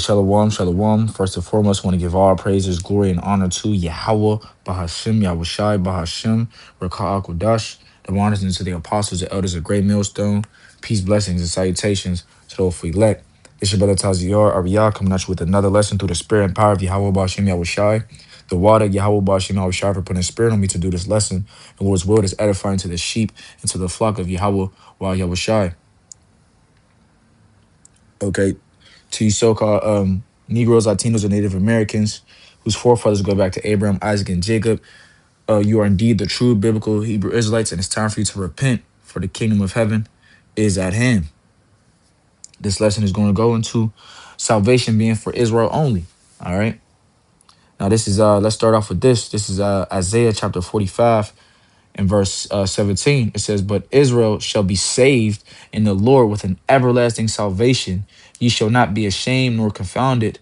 Shalom, shalom. First and foremost, I want to give all praises, glory, and honor to Yahweh, Bahashim, Yahushai, Bahashim, Rakah Akwadash, the honors into the apostles, the elders of Great Millstone. Peace, blessings, and salutations to those elect. It's your brother Taziar Ariyah coming at you with another lesson through the spirit and power of Yahweh, Bahashim, Yahushai. The water, Yahweh, Bahashim, Yahushai, for putting a spirit on me to do this lesson. The Lord's will is edifying to the sheep and to the flock of Yahweh, while Yahushai. Okay, to you so-called Negroes, Latinos, or Native Americans whose forefathers go back to Abraham, Isaac, and Jacob. You are indeed the true biblical Hebrew Israelites, and it's time for you to repent, for the kingdom of heaven is at hand. This lesson is going to go into salvation being for Israel only. All right. Now, this is let's start off with this. This is Isaiah chapter 45 and verse 17. It says, "But Israel shall be saved in the Lord with an everlasting salvation. Ye shall not be ashamed nor confounded.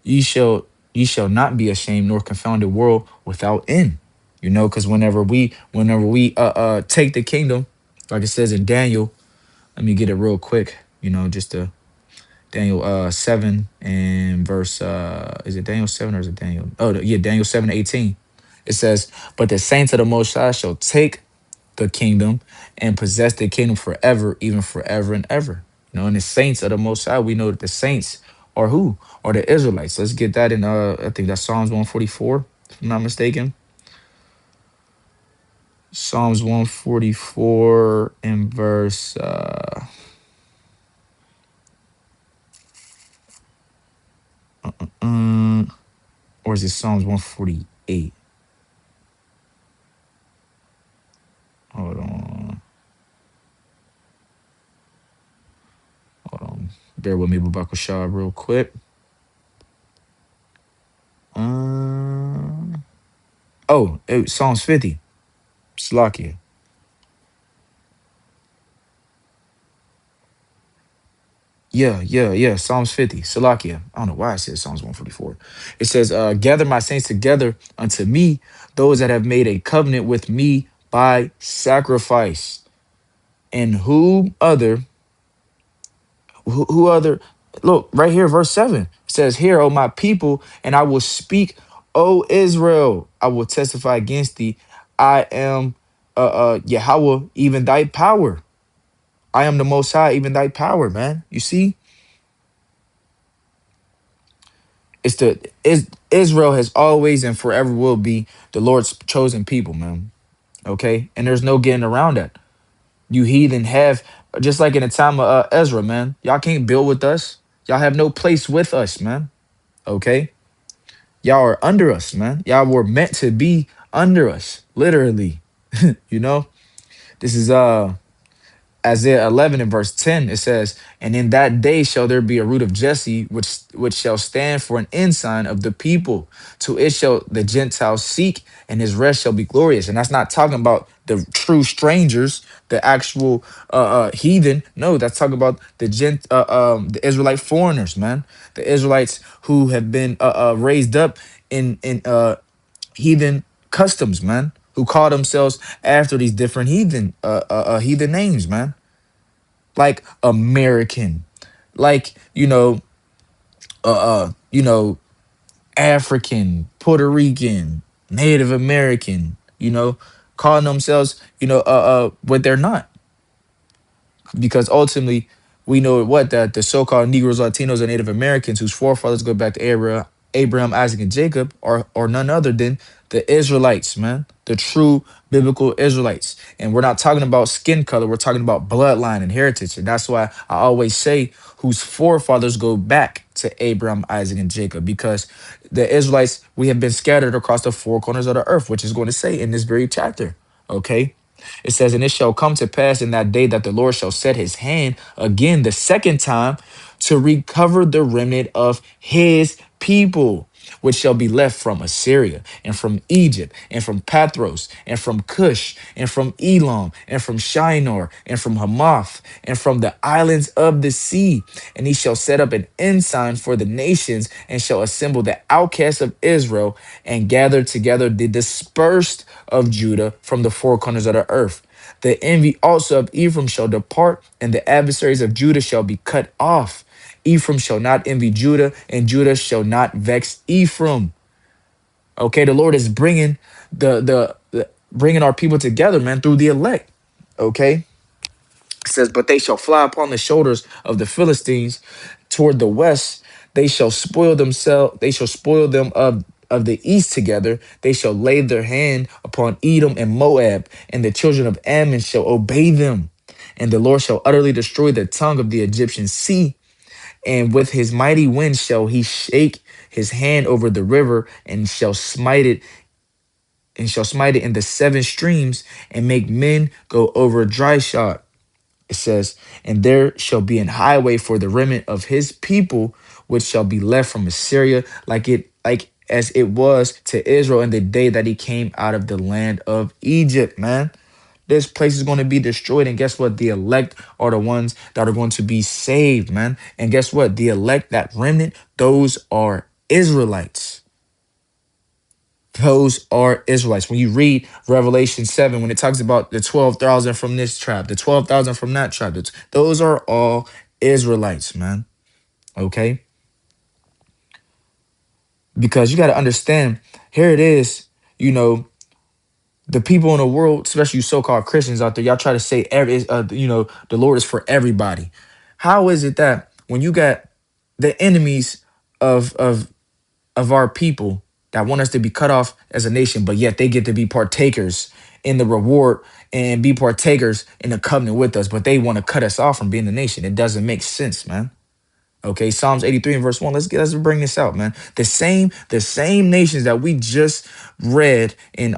Ye shall not be ashamed nor confounded world without end." You know, because whenever we take the kingdom, like it says in Daniel, let me get it real quick, just to Daniel 7 and verse is it Daniel 7 or is it Daniel? Oh yeah, Daniel 7:18. It says, "But the saints of the Most High shall take the kingdom and possess the kingdom forever, even forever and ever." And the saints of the Most High, we know that the saints are who? Are the Israelites. Let's get that in I think that's Psalms 144, if I'm not mistaken. Psalms 144 and verse or is it Psalms 148? Hold on. Hold on. Bear with me, Babakar Shah, real quick. Psalms 50. Slakia. Yeah. Psalms 50. Salakia. I don't know why I said Psalms 144. It says, "Gather my saints together unto me, those that have made a covenant with me by sacrifice. And who other, look, right here, verse 7. It says, Hear, O my people, and I will speak, O Israel. I will testify against thee. I am Yahweh, even thy power. I am the Most High, even thy power," man. You see? Israel has always and forever will be the Lord's chosen people, man. Okay, and there's no getting around that. You heathen have, just like in the time of Ezra, man. Y'all can't build with us. Y'all have no place with us, man. Okay, y'all are under us, man. Y'all were meant to be under us, literally. you know, this is Isaiah 11 and verse 10, it says, "And in that day shall there be a root of Jesse, which shall stand for an ensign of the people. To it shall the Gentiles seek, and his rest shall be glorious." And that's not talking about the true strangers, the actual heathen. No, that's talking about the Israelite foreigners, man. The Israelites who have been raised up in heathen customs, man, who call themselves after these different heathen names, man, like American, like you know African, Puerto Rican, Native American, calling themselves what they're not, because ultimately we know what that the so-called Negroes, Latinos, and Native Americans whose forefathers go back to Abraham, Isaac, and Jacob are none other than the Israelites, man, the true biblical Israelites. And we're not talking about skin color; we're talking about bloodline and heritage. And that's why I always say whose forefathers go back to Abraham, Isaac, and Jacob, because the Israelites, we have been scattered across the four corners of the earth, which is going to say in this very chapter. Okay. It says, "And it shall come to pass in that day that the Lord shall set his hand again the second time to recover the remnant of his people, which shall be left from Assyria and from Egypt and from Pathros and from Cush and from Elam and from Shinar and from Hamath and from the islands of the sea. And he shall set up an ensign for the nations and shall assemble the outcasts of Israel and gather together the dispersed of Judah from the four corners of the earth. The envy also of Ephraim shall depart, and the adversaries of Judah shall be cut off. Ephraim shall not envy Judah, and Judah shall not vex Ephraim. Okay, the Lord is bringing the bringing our people together, man, through the elect. Okay, it says, but they shall fly upon the shoulders of the Philistines toward the west. They shall spoil themselves. They shall spoil them of the east together. They shall lay their hand upon Edom and Moab, and the children of Ammon shall obey them. And the Lord shall utterly destroy the tongue of the Egyptian sea, and with his mighty wind shall he shake his hand over the river, and shall smite it in the seven streams, and make men go over dry shod. It says, and there shall be an highway for the remnant of his people, which shall be left from Assyria, like as it was to Israel in the day that he came out of the land of Egypt, man. This place is going to be destroyed. And guess what? The elect are the ones that are going to be saved, man. And guess what? The elect, that remnant, those are Israelites. Those are Israelites. When you read Revelation 7, when it talks about the 12,000 from this tribe, the 12,000 from that tribe, those are all Israelites, man. Okay? Because you got to understand, here it is, you know, the people in the world, especially you so-called Christians out there, y'all try to say the Lord is for everybody. How is it that when you got the enemies of our people that want us to be cut off as a nation, but yet they get to be partakers in the reward and be partakers in the covenant with us, but they want to cut us off from being the nation? It doesn't make sense, man. Okay, Psalms 83 and verse 1. Let's bring this out, man. The same nations that we just read in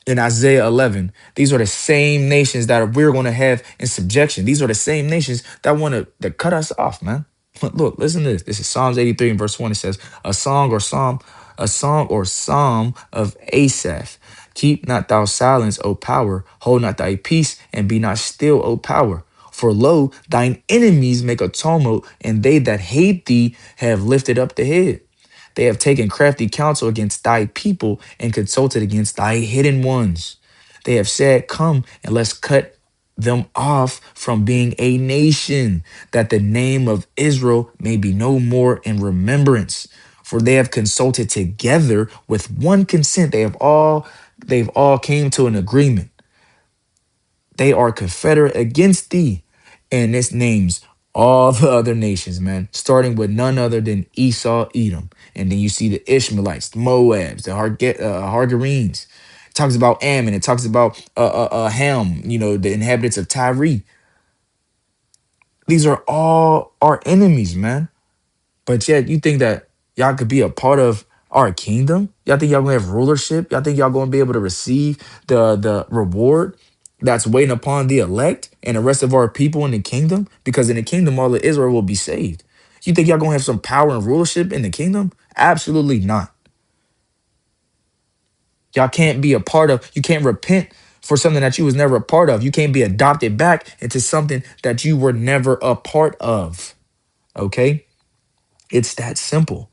Isaiah 11. These are the same nations that we're going to have in subjection. These are the same nations that want to cut us off, man. Look, listen to this. This is Psalms 83 and verse 1. It says, a song or psalm of Asaph. Keep not thou silence, O power. Hold not thy peace, and be not still, O power. For lo, thine enemies make a tumult, and they that hate thee have lifted up the head. They have taken crafty counsel against thy people, and consulted against thy hidden ones. They have said, come and let's cut them off from being a nation, that the name of Israel may be no more in remembrance. For they have consulted together with one consent. They've all came to an agreement. They are confederate against thee. And this names all the other nations, man, starting with none other than Esau, Edom. And then you see the Ishmaelites, the Moabs, the Hargarenes. It talks about Ammon. It talks about Ham, the inhabitants of Tyre. These are all our enemies, man. But yet you think that y'all could be a part of our kingdom? Y'all think y'all gonna have rulership? Y'all think y'all gonna be able to receive the reward that's waiting upon the elect and the rest of our people in the kingdom? Because in the kingdom, all of Israel will be saved. You think y'all gonna have some power and rulership in the kingdom? Absolutely not. Y'all can't be a part of, you can't repent for something that you was never a part of. You can't be adopted back into something that you were never a part of. Okay? It's that simple.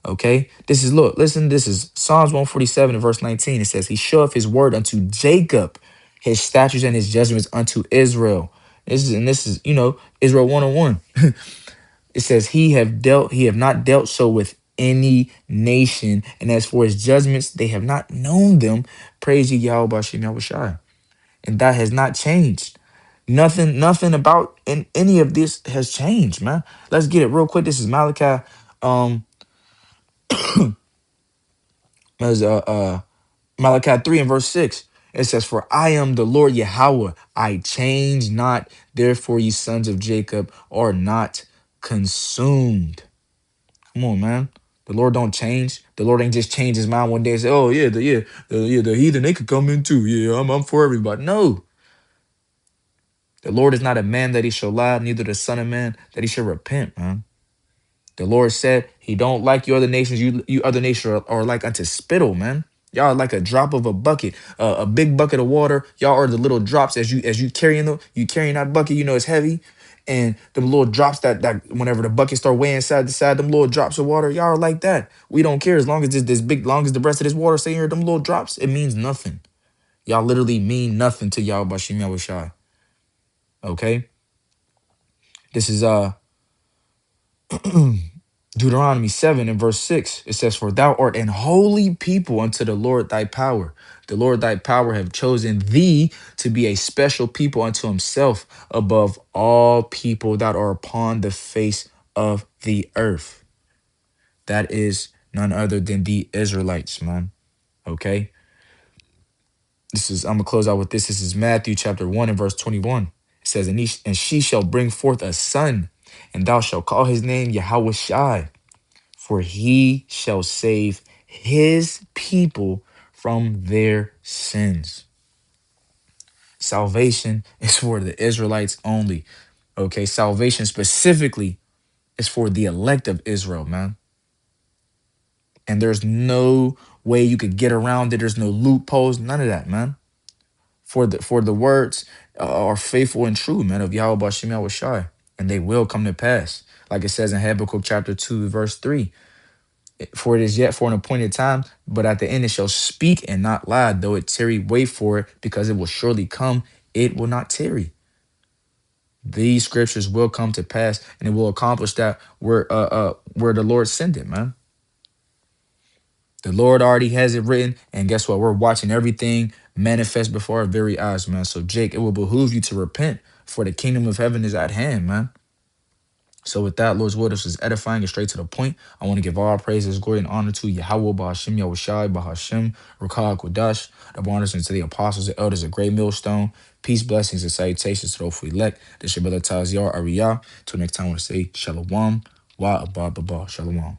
Okay, this is Psalms 147 and verse 19. It says, he showeth his word unto Jacob, his statutes and his judgments unto Israel. This is Israel 101. It says, he have not dealt so with any nation, and as for his judgments, they have not known them. Praise ye Yahweh Bashem Yahushai. And that has not changed. Nothing about in any of this has changed, man. Let's get it real quick. This is Malachi. As Malachi 3 and verse 6. It says, for I am the Lord Yahweh, I change not, therefore ye sons of Jacob are not consumed. Come on, man. The Lord don't change. The Lord ain't just change his mind one day and say, oh yeah, the heathen, they could come in too. Yeah, I'm for everybody. No. The Lord is not a man that he shall lie, neither the son of man that he shall repent, man. The Lord said he don't like you other nations. You other nations are like unto spittle, man. Y'all are like a drop of a bucket, a big bucket of water. Y'all are the little drops as you carrying that bucket. It's heavy, and them little drops that whenever the bucket start weighing side to side, them little drops of water. Y'all are like that. We don't care as long as this big, long as the rest of this water stay here. Them little drops, it means nothing. Y'all literally mean nothing to y'all Bashim Yahushai. Okay, this is Deuteronomy 7 and verse 6, it says, "For thou art an holy people unto the Lord thy power. The Lord thy power have chosen thee to be a special people unto himself above all people that are upon the face of the earth." That is none other than the Israelites, man. Okay? I'm gonna close out with this. This is Matthew chapter 1 and verse 21. It says, and she shall bring forth a son, and thou shalt call his name Yahweh Shai, for he shall save his people from their sins. Salvation is for the Israelites only. Okay, salvation specifically is for the elect of Israel, man. And there's no way you could get around it. There's no loopholes, none of that, man. For the words are faithful and true, man, of Yahweh Bashem Yahweh Shai, and they will come to pass. Like it says in Habakkuk chapter 2, verse 3. For it is yet for an appointed time, but at the end it shall speak and not lie. Though it tarry, wait for it, because it will surely come. It will not tarry. These scriptures will come to pass, and it will accomplish that where the Lord sent it, man. The Lord already has it written, and guess what? We're watching everything manifest before our very eyes, man. So, Jake, it will behoove you to repent, for the kingdom of heaven is at hand, man. So with that, Lord's word, this is edifying and straight to the point. I want to give all praises, glory, and honor to Yahweh, Bahashim, Yahushai, Bahashim, Rakah, Kodash, the honors and to the apostles and elders of Great Millstone. Peace, blessings, and salutations to those who elect. This is your brother Taziar Ariyah. Till next time, I want to say Shalom, Wa Abba Baba, Shalom.